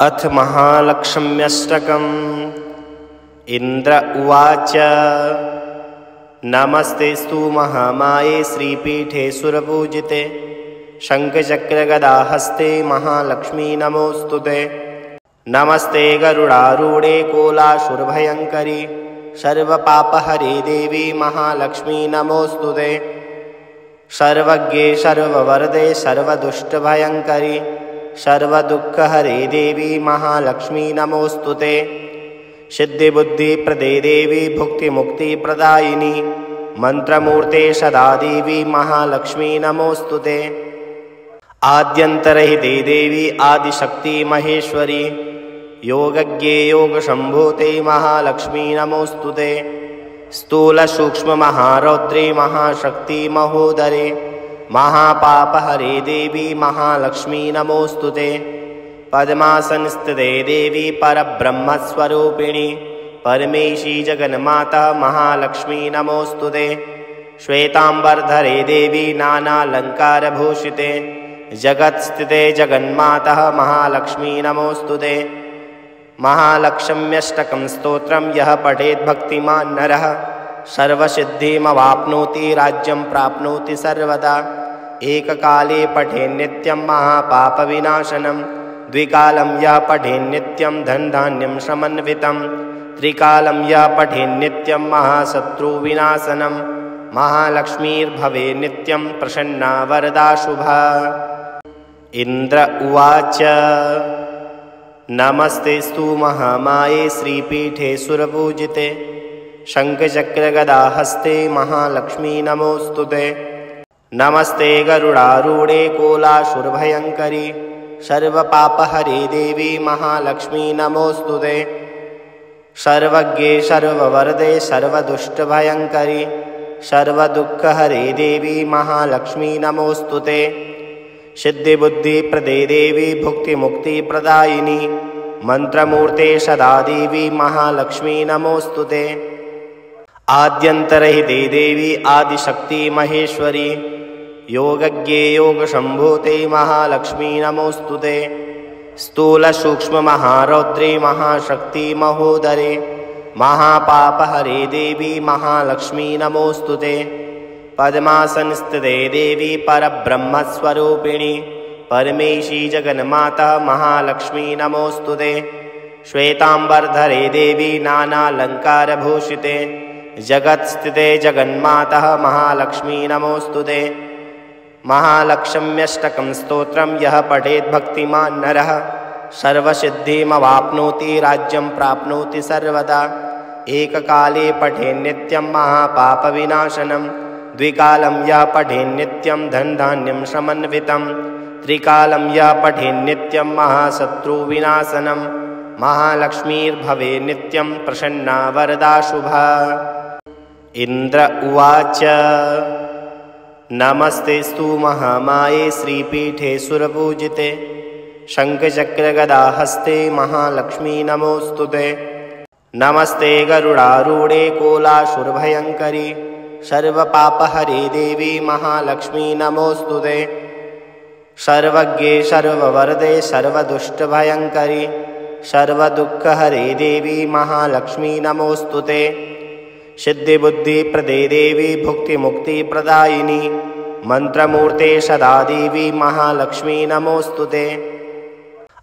अथ महालक्ष्म्यष्टकम्। इंद्र उवाच नमस्तेस्तु महामाये श्रीपीठे सुरपूजिते शङ्खचक्रगदाहस्ते महालक्ष्मी नमोऽस्तुते। नमस्ते गरुडारूढे कोलासुरभयङ्करी सर्वपापहरे देवी महालक्ष्मी नमोऽस्तुते। सर्वज्ञे सर्ववरदे सर्वदुष्टभयङ्करी सर्वदुःखहरे देवी महालक्ष्मी नमोऽस्तुते। सिद्धिबुद्धिप्रदे देवी भुक्तिमुक्तिप्रदायिनी मंत्रमूर्ते सदा देवी महालक्ष्मी नमोऽस्तुते। आद्यन्तरहिते देवी आदिशक्ति महेश्वरी योगज्ञे योगशम्भूते महालक्ष्मी नमोऽस्तुते। स्थूलसूक्ष्ममहारौद्रे महाशक्ति महोदरे महापापहरे देवी महालक्ष्मी नमोऽस्तुते। पद्मासनस्थिते देवी परब्रह्मस्वरूपिणी परमेशी जगन्माता महालक्ष्मी नमोऽस्तुते। श्वेतांबरधरे देवी नानालंकारभूषिते जगत्स्थिते जगन्माता महालक्ष्मी नमोऽस्तुते। महालक्ष्म्यष्टकं स्तोत्रं यः पठेत् भक्तिमान् नरः सर्वसिद्धिमवाप्नोति राज्यं प्राप्नोति सर्वदा। एककाले पठेन्नित्यं महापापविनाशनं द्विकालं यः पठेन्नित्यं धनधान्यं समन्वितं त्रिकालं यः पठेन्नित्यं महाशत्रुविनाशनं महालक्ष्मीर्भवेन्नित्यं प्रसन्ना वरदा शुभा। इंद्र उवाच नमस्तेस्तु महामाये श्रीपीठे सुरपूजिते शङ्खचक्रगदाहस्ते महालक्ष्मी नमोऽस्तुते। नमस्ते गरुडारूढे कोलासुरभयङ्करी सर्वपापहरे देवी महालक्ष्मी नमोऽस्तुते। सर्वज्ञे सर्ववरदे सर्वदुष्टभयङ्करी सर्वदुःखहरे देवी महालक्ष्मी नमोऽस्तुते। सिद्धिबुद्धिप्रदे देवी भुक्तिमुक्तिप्रदायिनी मंत्रमूर्ते सदा देवी महालक्ष्मी नमोऽस्तुते। आद्यन्तरहिते देवी आदिशक्ति महेश्वरी योगज्ञे योगशम्भूते महालक्ष्मी नमोऽस्तुते। स्थूलसूक्ष्ममहारौद्रे महाशक्ति महोदरे महापापहरे देवी महालक्ष्मी नमोऽस्तुते। पद्मासनस्थिते देवी परब्रह्मस्वरूपिणी परमेशी जगन्माता महालक्ष्मी नमोऽस्तुते। श्वेतांबरधरे देवी नानालंकारभूषिते जगत्स्थिते जगन्माता महालक्ष्मी नमोऽस्तुते। महालक्ष्म्यष्टकं स्तोत्रं यः पठेत् भक्तिमान् नरः सर्वसिद्धिमवाप्नोति राज्यं प्राप्नोति सर्वदा। एककाले पठेन्नित्यं महापापविनाशनं द्विकालं यः पठेन्नित्यं धनधान्यं समन्वितं त्रिकालं यः पठेन्नित्यं महाशत्रुविनाशनं महालक्ष्मीर्भवेन्नित्यं प्रसन्ना वरदा शुभा। इंद्र उवाच नमस्तेस्तु महामाये श्रीपीठे सुरपूजिते शङ्खचक्रगदाहस्ते महालक्ष्मी नमोऽस्तुते। नमस्ते गरुडारूढे कोलासुरभयङ्करी सर्वपापहरे देवी महालक्ष्मी नमोऽस्तुते। सर्वज्ञे सर्ववरदे सर्वदुष्टभयङ्करी सर्वदुःखहरे देवी महालक्ष्मी नमोऽस्तुते। सिद्धिबुद्धिप्रदे देवी भुक्तिमुक्तिप्रदायिनी मंत्रमूर्ते सदा देवी महालक्ष्मी नमोऽस्तुते।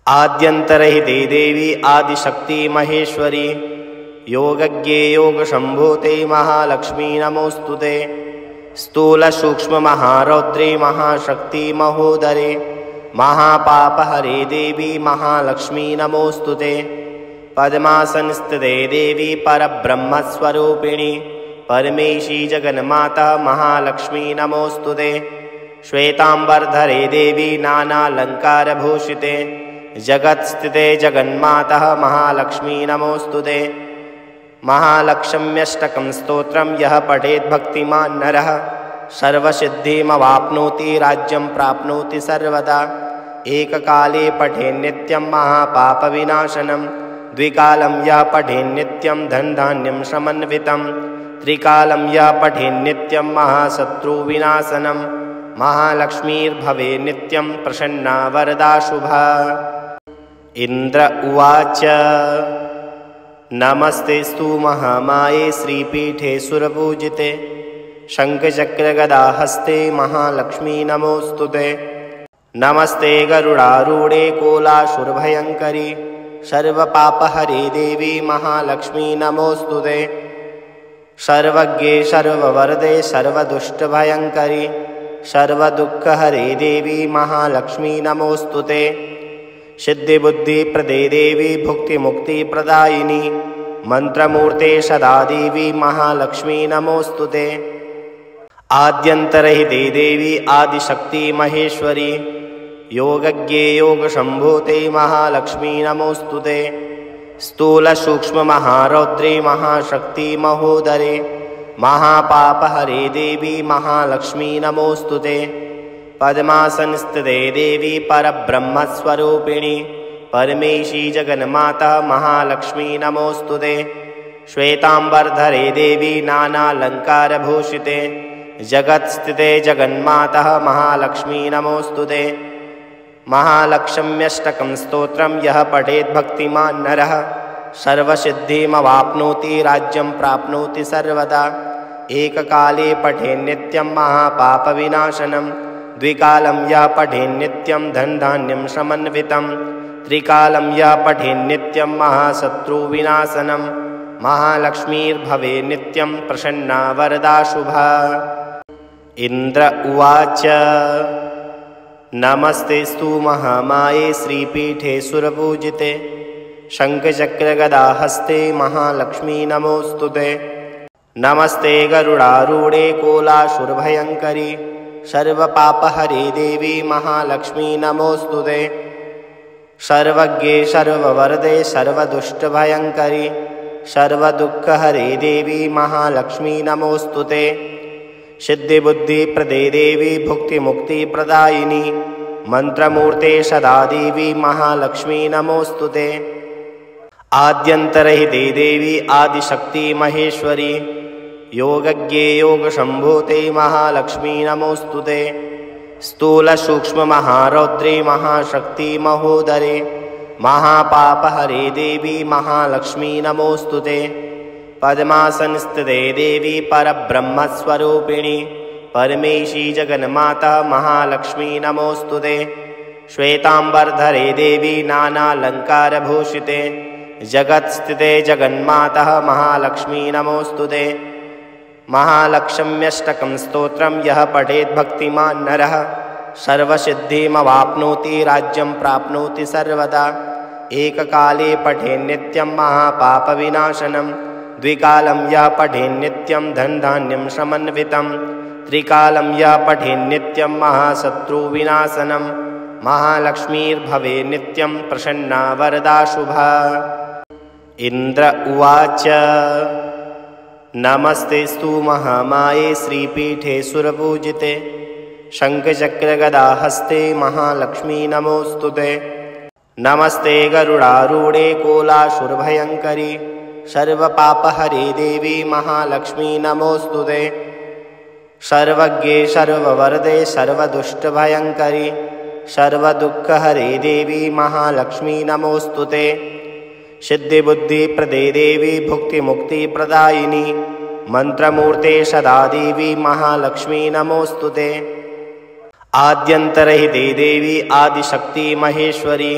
आद्यन्तरहिते देवी आदिशक्ति महेश्वरी योगज्ञे योगशम्भूते महालक्ष्मी नमोऽस्तुते। स्थूलसूक्ष्ममहारौद्रे महाशक्ति महोदरे महापापहरे देवी महालक्ष्मी नमोऽस्तुते। पद्मासनस्थिते देवी परब्रह्मस्वरूपिणी परमेशी जगन्माता महालक्ष्मी नमोऽस्तुते। श्वेतांबरधरे देवी नानालंकारभूषिते जगत्स्थिते जगन्माता महालक्ष्मी नमोऽस्तुते। महालक्ष्म्यष्टकं स्तोत्रं यः पठेत् भक्तिमान् नरः सर्वसिद्धिमवाप्नोति राज्यं प्राप्नोति सर्वदा। एककाले पठेन्नित्यं महापापविनाशनं द्विकालं यः पठेन्नित्यं धनधान्यं समन्वितं त्रिकालं यः पठेन्नित्यं महाशत्रुविनाशनं महालक्ष्मीर्भवेन्नित्यं प्रसन्ना वरदा शुभा। इन्द्र उवाच नमस्तेस्तु महामाये श्रीपीठे सुरपूजिते शङ्खचक्रगदाहस्ते महालक्ष्मी नमोऽस्तुते। नमस्ते गरुडारूढे कोलासुरभयङ्करी सर्वपापहरे देवी महालक्ष्मी नमोऽस्तुते। सर्वज्ञे सर्ववरदे सर्वदुष्टभयङ्करी सर्वदुःखहरे देवी महालक्ष्मी नमोऽस्तुते। सिद्धिबुद्धिप्रदे देवी भुक्तिमुक्तिप्रदायिनी मंत्रमूर्ते सदा देवी महालक्ष्मी नमोऽस्तुते। आद्यन्तरहिते देवी आदिशक्ति महेश्वरी योगज्ञे योगशम्भूते महालक्ष्मी नमोऽस्तुते। स्थूलसूक्ष्ममहारौद्रे महाशक्ति महोदरे महापापहरे देवी महालक्ष्मी नमोऽस्तुते। पद्मासनस्थिते देवी परब्रह्मस्वरूपिणी परमेशी जगन्माता महालक्ष्मी नमोऽस्तुते। श्वेतांबरधरे देवी नानालंकारभूषिते जगत्स्थिते जगन्माता महालक्ष्मी नमोऽस्तुते। महालक्ष्म्यष्टकं स्तोत्रं यः पठेत् भक्तिमान् नरः सर्वसिद्धिमवाप्नोति राज्यं प्राप्नोति सर्वदा। एककाले पठेन्नित्यं महापापविनाशनं द्विकालं यः पठेन्नित्यं धनधान्यं समन्वितं त्रिकालं यः पठेन्नित्यं महाशत्रुविनाशनं महालक्ष्मीर्भवेत् नित्यं प्रसन्ना वरदा शुभा। इन्द्र उवाच नमस्तेस्तु महामाये श्रीपीठे सुरपूजिते शङ्खचक्रगदाहस्ते महालक्ष्मी नमोऽस्तुते। नमस्ते गरुडारूढे कोलासुरभयङ्करी सर्वपापहरे देवी महालक्ष्मी नमोऽस्तुते। सर्वज्ञे सर्ववरदे सर्वदुष्टभयङ्करी सर्वदुःखहरे देवी महालक्ष्मी नमोऽस्तुते। सिद्धिबुद्धिप्रदे देवी भुक्तिमुक्तिप्रदायिनी मंत्रमूर्ते सदा देवी महालक्ष्मी नमोऽस्तुते। आद्यन्तरहिते देवी आदिशक्ति महेश्वरी योगज्ञे योगशम्भूते महालक्ष्मी नमोऽस्तुते। स्थूलसूक्ष्ममहारौद्रे महाशक्ति महोदरे महापापहरे देवी महालक्ष्मी नमोऽस्तुते। पद्मासनस्थिते देवी परब्रह्मस्वरूपिणी परमेशी जगन्माता महालक्ष्मी नमोऽस्तुते। श्वेतांबरधरे देवी नानालंकारभूषिते जगत्स्थिते जगन्माता महालक्ष्मी नमोऽस्तुते। महालक्ष्म्यष्टकं स्तोत्रं यः पठेत् भक्तिमान् नरः सर्वसिद्धिमवाप्नोति राज्यं प्राप्नोति सर्वदा। एककाले पठेन्नित्यं महापापविनाशनं द्विकालं यः पठेन्नित्यं धनधान्यं समन्वितं त्रिकालं यः पठेन्नित्यं महाशत्रुविनाशनं महालक्ष्मीर्भवेत् नित्यं प्रसन्ना वरदा शुभा। इन्द्र उवाच नमस्तेस्तु महामाये श्रीपीठे सुरपूजिते शङ्खचक्रगदाहस्ते महालक्ष्मी नमोऽस्तुते। नमस्ते गरुडारूढे कोलासुरभयङ्करी सर्वपापहरे देवी महालक्ष्मी नमोऽस्तुते। सर्वज्ञे सर्ववरदे सर्वदुष्टभयङ्करी सर्वदुःखहरे देवी महालक्ष्मी नमोऽस्तुते। सिद्धिबुद्धिप्रदे देवी भुक्तिमुक्तिप्रदायिनी मंत्रमूर्ते सदा देवी महालक्ष्मी नमोऽस्तुते। आद्यन्तरहिते देवी आदिशक्ति महेश्वरी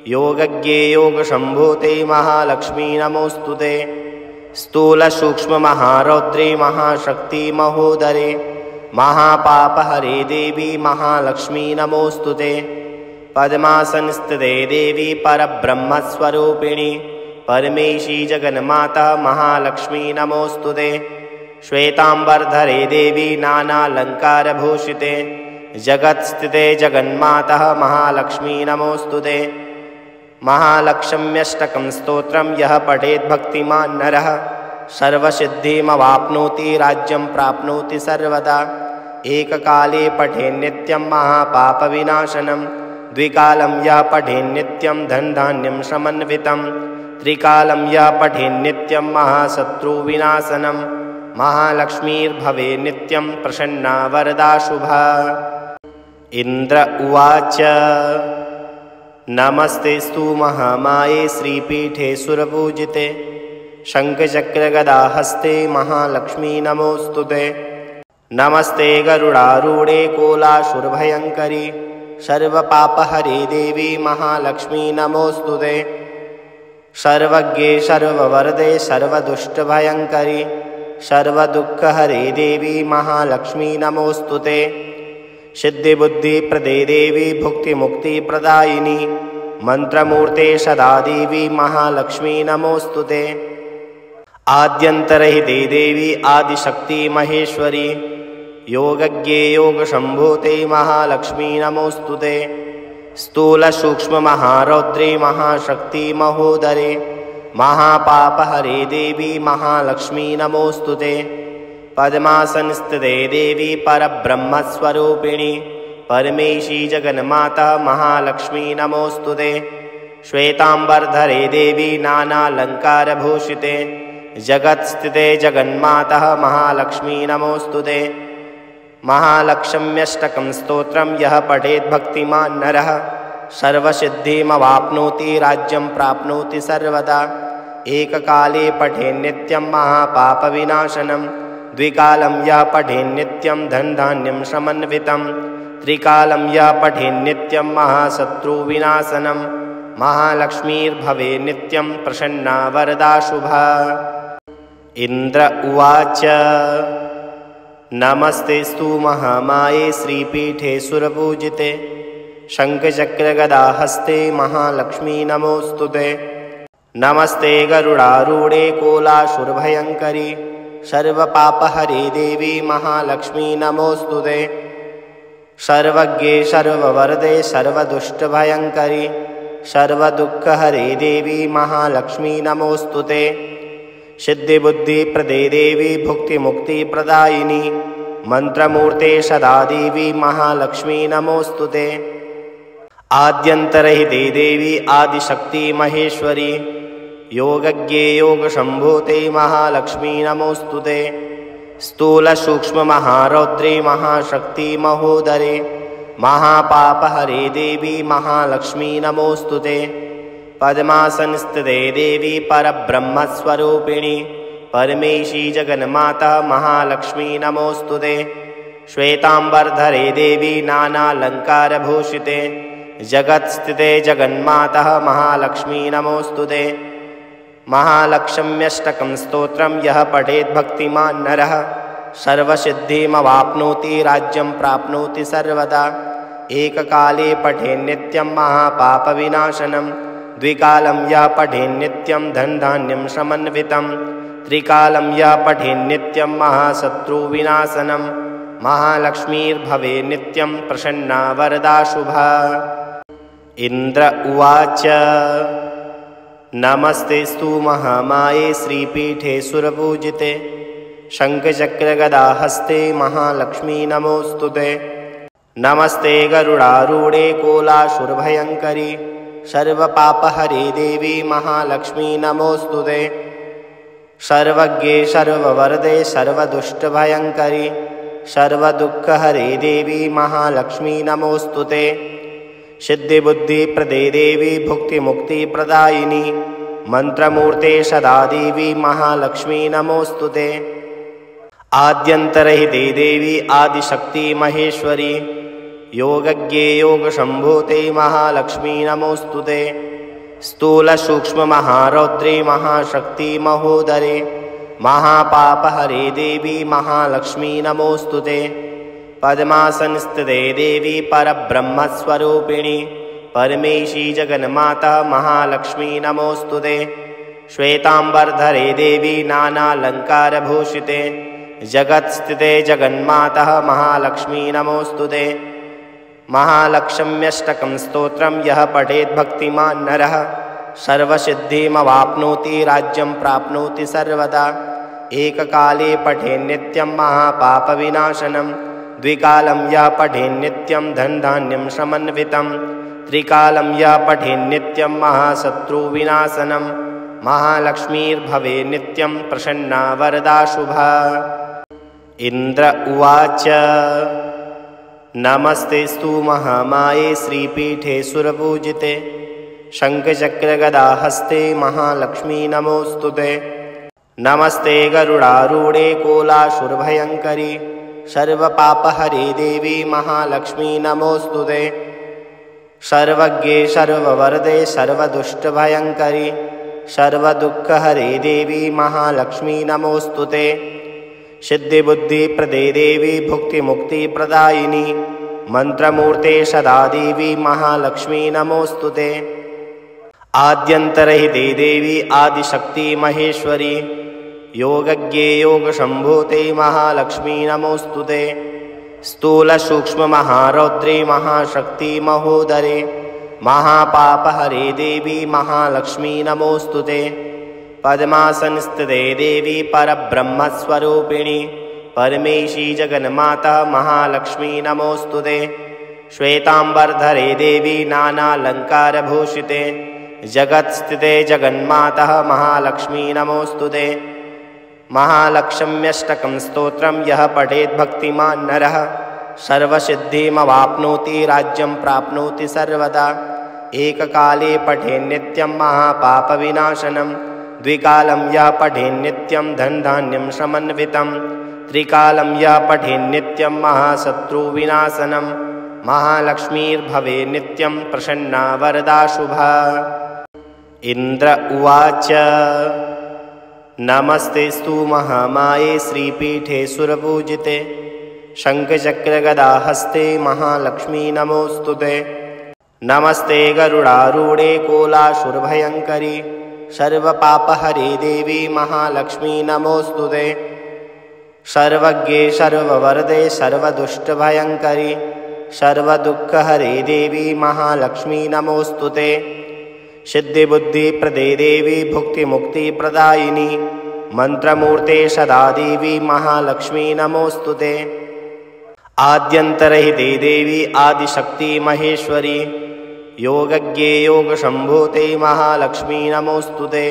योगज्ञे योगशम्भूते महालक्ष्मी नमोऽस्तुते। स्थूलसूक्ष्ममहारौद्रे महाशक्ति महोदरे महापापहरे देवी महालक्ष्मी नमोऽस्तुते। पद्मासनस्थिते देवी परब्रह्मस्वरूपिणी परमेशी जगन्माता महालक्ष्मी नमोऽस्तुते। श्वेतांबरधरे देवी नानालंकारभूषिते जगत्स्थिते जगन्माता महालक्ष्मी नमोऽस्तुते। महालक्ष्म्यष्टकं स्तोत्रं यः पठेत् भक्तिमान् नरः सर्वसिद्धिमवाप्नोति राज्यं प्राप्नोति सर्वदा। एककाले पठेन्नित्यं महापापविनाशनं द्विकालं यः पठेन्नित्यं धनधान्यं समन्वितं त्रिकालं यः पठेन्नित्यं महाशत्रुविनाशनं महालक्ष्मीर्भवेत् नित्यं प्रसन्ना वरदा शुभा। इन्द्र उवाच नमस्तेस्तु महामाये श्रीपीठे सुरपूजिते शङ्खचक्रगदाहस्ते महालक्ष्मी नमोऽस्तुते। नमस्ते गरुडारूढे कोलासुरभयङ्करी सर्वपापहरे देवी महालक्ष्मी नमोऽस्तुते। सर्वज्ञे सर्ववरदे सर्वदुष्टभयङ्करी सर्वदुःखहरे देवी महालक्ष्मी नमोऽस्तुते। सिद्धिबुद्धिप्रदे देवी भुक्तिमुक्तिप्रदायिनी मन्त्रमूर्ते सदा देवी महालक्ष्मी नमोऽस्तुते। आद्यन्तरहिते देवी आदिशक्ति महेश्वरी योगज्ञे योगशम्भूते महालक्ष्मी नमोऽस्तुते। स्थूलसूक्ष्ममहारौद्रे महाशक्ति महोदरे महापापहरे देवी महालक्ष्मी नमोऽस्तुते। पद्मासनस्थिते देवी परब्रह्मस्वरूपिणी परमेशी जगन्माता महालक्ष्मी नमोऽस्तुते। श्वेताम्बरधरे देवी नानालङ्कारभूषिते जगत्स्थिते जगन्माता महालक्ष्मी नमोऽस्तुते। महालक्ष्म्यष्टकं स्तोत्रं यः पठेत् भक्तिमान् नरः सर्वसिद्धिमवाप्नोति राज्यं प्राप्नोति सर्वदा। एककाले पठेन्नित्यं महापापविनाशनं द्विकालं यः पठेन्नित्यं धनधान्यं समन्वितं त्रिकालं यः पठेन्नित्यं महाशत्रुविनाशनं महालक्ष्मीर्भवेन्नित्यं प्रसन्ना वरदा शुभा। इन्द्र उवाच नमस्तेस्तु महामाये श्रीपीठे सुरपूजिते शङ्खचक्रगदाहस्ते महालक्ष्मी नमोऽस्तुते। नमस्ते गरुडारूढे कोलासुरभयङ्करी सर्वपापहरे देवी महालक्ष्मी नमोऽस्तुते। सर्वज्ञे सर्ववरदे सर्वदुष्टभयङ्करी सर्वदुःखहरे देवी महालक्ष्मी नमोऽस्तुते। सिद्धिबुद्धिप्रदे देवी भुक्तिमुक्तिप्रदायिनी मन्त्रमूर्ते सदा देवी महालक्ष्मी नमोऽस्तुते। आद्यन्तरहिते देवी आदिशक्ति महेश्वरी योगज्ञे योगशम्भूते महालक्ष्मी नमोऽस्तुते। स्थूलसूक्ष्ममहारौद्रे महाशक्ति महोदरे महापापहरे देवी महालक्ष्मी नमोऽस्तुते। पद्मासनस्थिते देवी परब्रह्मस्वरूपिणी परमेशी जगन्माता महालक्ष्मी नमोऽस्तुते। श्वेताम्बरधरे देवी नानालङ्कारभूषिते जगत्स्थिते जगन्माता महालक्ष्मी नमोऽस्तुते। महालक्ष्म्यष्टकं स्तोत्रं यः पठेत् भक्तिमान् नरः सर्वसिद्धिमवाप्नोति राज्यं प्राप्नोति सर्वदा। एककाले पठेन्नित्यं महापापविनाशनं द्विकालं यः पठेन्नित्यं धनधान्यं समन्वितं त्रिकालं यः पठेन्नित्यं महाशत्रुविनाशनं महालक्ष्मीर्भवेन्नित्यं प्रसन्ना वरदा शुभा। इन्द्र उवाच नमस्तेस्तु महामाये श्रीपीठे सुरपूजिते शङ्खचक्रगदाहस्ते महालक्ष्मी नमोऽस्तुते। नमस्ते गरुडारूढे कोलासुरभयङ्करी सर्वपापहरे देवी महालक्ष्मी नमोऽस्तुते। सर्वज्ञे सर्ववरदे सर्वदुष्टभयङ्करी सर्वदुःखहरे देवी महालक्ष्मी नमोऽस्तुते। सिद्धिबुद्धिप्रदे देवी भुक्तिमुक्तिप्रदायिनी मन्त्रमूर्ते सदा देवी महालक्ष्मी नमोऽस्तुते। आद्यन्तरहिते देवी आदिशक्ति महेश्वरी योगज्ञे योगशम्भूते महालक्ष्मी नमोऽस्तुते। स्थूलसूक्ष्ममहारौद्रे महाशक्ति महोदरे महापापहरे देवी महालक्ष्मी नमोऽस्तुते। पद्मासनस्थिते देवी परब्रह्मस्वरूपिणी परमेशी जगन्माता महालक्ष्मी नमोऽस्तुते। श्वेताम्बरधरे देवी नानालङ्कारभूषिते जगत्स्थिते जगन्माता महालक्ष्मी नमोऽस्तुते। महालक्ष्म्यष्टकं स्तोत्रं यः पठेत् भक्तिमान् नरः सर्वसिद्धिमवाप्नोति राज्यं प्राप्नोति सर्वदा। एककाले पठेन्नित्यं महापापविनाशनं द्विकालं यः पठेन्नित्यं धनधान्यं समन्वितं त्रिकालं यः पठेन्नित्यं महाशत्रुविनाशनं महालक्ष्मीर्भवेन्नित्यं प्रसन्ना वरदा शुभा। इन्द्र उवाच नमस्तेस्तु महामाये श्रीपीठे सुरपूजिते शङ्खचक्रगदाहस्ते महालक्ष्मी नमोऽस्तुते। नमस्ते गरुडारूढे कोलासुरभयङ्करी सर्वपापहरे देवी महालक्ष्मी नमोऽस्तुते। सर्वज्ञे सर्ववरदे सर्वदुष्टभयङ्करी सर्वदुःखहरे देवी महालक्ष्मी नमोऽस्तुते। सिद्धिबुद्धिप्रदे देवी भुक्तिमुक्तिप्रदायिनी मंत्रमूर्ते सदा देवी महालक्ष्मी नमोऽस्तुते। आद्यन्तरहिते देवी आदिशक्ति महेश्वरी योगज्ञे योगशम्भूते महालक्ष्मी नमोऽस्तुते। स्थूलसूक्ष्ममहारौद्रे महाशक्ति महोदरे महापापहरे देवी महालक्ष्मी नमोऽस्तुते। पद्मासनस्थिते देवी परब्रह्मस्वरूपिणी परमेशी जगन्माता महालक्ष्मी नमोऽस्तुते। श्वेतांबरधरे देवी नानालंकारभूषिते जगत्स्थिते जगन्माता महालक्ष्मी नमोऽस्तुते। महालक्ष्म्यष्टकं स्तोत्रं यः पठेत् भक्तिमान् नरः सर्वसिद्धिमवाप्नोति राज्यं प्राप्नोति सर्वदा। एककाले पठेन्नित्यं महापापविनाशनं द्विकालं यः पठेन्नित्यं धनधान्यं समन्वितं त्रिकालं यः पठेन्नित्यं महाशत्रुविनाशनं महालक्ष्मीर्भवेत् नित्यं प्रसन्ना वरदा शुभा। इन्द्र उवाच नमस्तेस्तु महामाये श्रीपीठे सुरपूजिते शङ्खचक्रगदाहस्ते महालक्ष्मी नमोऽस्तुते। नमस्ते गरुडारूढे कोलासुरभयङ्करी सर्वपापहरे देवी महालक्ष्मी नमोऽस्तुते। सर्वज्ञे सर्ववरदे सर्वदुष्टभयङ्करी सर्वदुःखहरे देवी महालक्ष्मी नमोऽस्तुते। सिद्धिबुद्धिप्रदे देवी भुक्तिमुक्तिप्रदायिनी मंत्रमूर्ते सदा देवी महालक्ष्मी नमोऽस्तुते। आद्यन्तरहिते देवी आदिशक्ति महेश्वरी योगज्ञे योगशम्भूते महालक्ष्मी नमोऽस्तुते।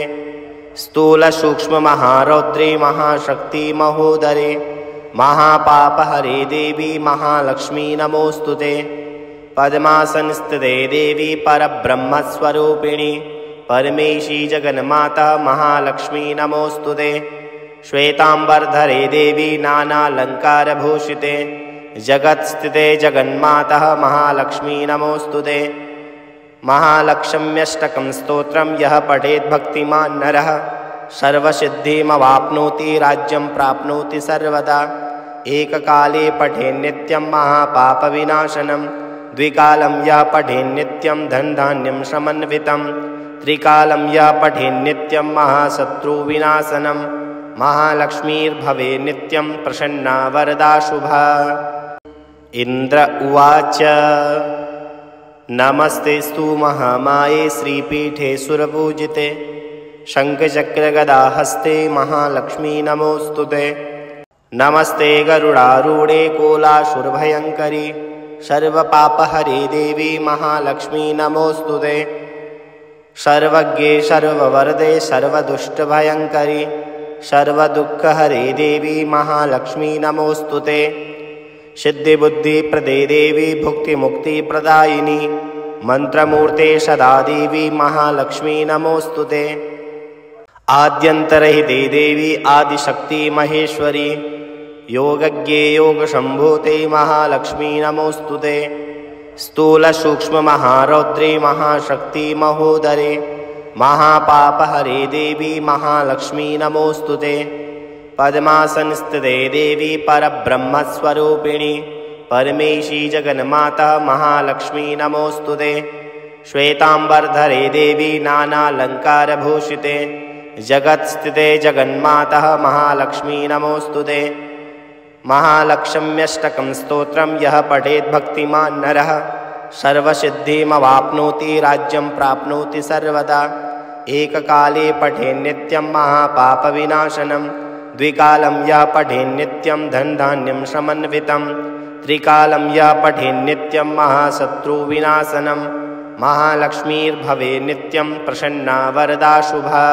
स्थूलसूक्ष्ममहारौद्रे महाशक्ति महोदरे महापापहरे देवी महालक्ष्मी नमोऽस्तुते। पद्मासनस्थिते देवी परब्रह्मस्वरूपिणी परमेशी जगन्माता महालक्ष्मी नमोऽस्तुते। श्वेतांबरधरे देवी नानालंकारभूषिते जगत्स्थिते जगन्माता महालक्ष्मी नमोऽस्तुते। महालक्ष्म्यष्टकं स्तोत्रं यः पठेत् भक्तिमान् नरः सर्वसिद्धिमवाप्नोति राज्यं प्राप्नोति सर्वदा। एककाले पठेन्नित्यं महापापविनाशनं द्विकालं यः पठेन्नित्यं धनधान्यं समन्वितं त्रिकालं यः पठेन्नित्यं महाशत्रुविनाशनं महालक्ष्मीर्भवेत् नित्यं प्रसन्ना वरदा शुभा। इन्द्र उवाच नमस्तेस्तु महामाये श्रीपीठे सुरपूजिते शङ्खचक्रगदाहस्ते महालक्ष्मी नमोऽस्तुते। नमस्ते गरुडारूढे कोलासुरभयङ्करी सर्वपापहरे देवी महालक्ष्मी नमोऽस्तुते। सर्वज्ञे सर्ववरदे सर्वदुष्टभयङ्करी सर्वदुःखहरे देवी महालक्ष्मी नमोऽस्तुते। सिद्धिबुद्धिप्रदे देवी भुक्तिमुक्तिप्रदायिनी मंत्रमूर्ते सदा देवी महालक्ष्मी नमोऽस्तुते। आद्यन्तरहिते देवी आदिशक्ति महेश्वरी योगज्ञे योगशम्भूते महालक्ष्मी नमोऽस्तुते। स्थूलसूक्ष्ममहारौद्रे महाशक्ति महोदरे महापापहरे देवी महालक्ष्मी नमोऽस्तुते। पद्मासनस्थिते देवी परब्रह्मस्वरूपिणी परमेशी जगन्माता महालक्ष्मी नमोऽस्तुते। श्वेतांबरधरे देवी नानालंकारभूषिते जगत्स्थिते जगन्माता महालक्ष्मी नमोऽस्तुते। महालक्ष्म्यष्टकं स्तोत्रं यः पठेत् भक्तिमान् नरः सर्वसिद्धिमवाप्नोति राज्यं प्राप्नोति सर्वदा। एककाले पठेन्नित्यं महापापविनाशनं द्विकालं यः पठेन्नित्यं धनधान्यं समन्वितं त्रिकालं यः पठेन्नित्यं महाशत्रुविनाशनं महालक्ष्मीर्भवेत् नित्यं प्रसन्ना वरदा शुभा।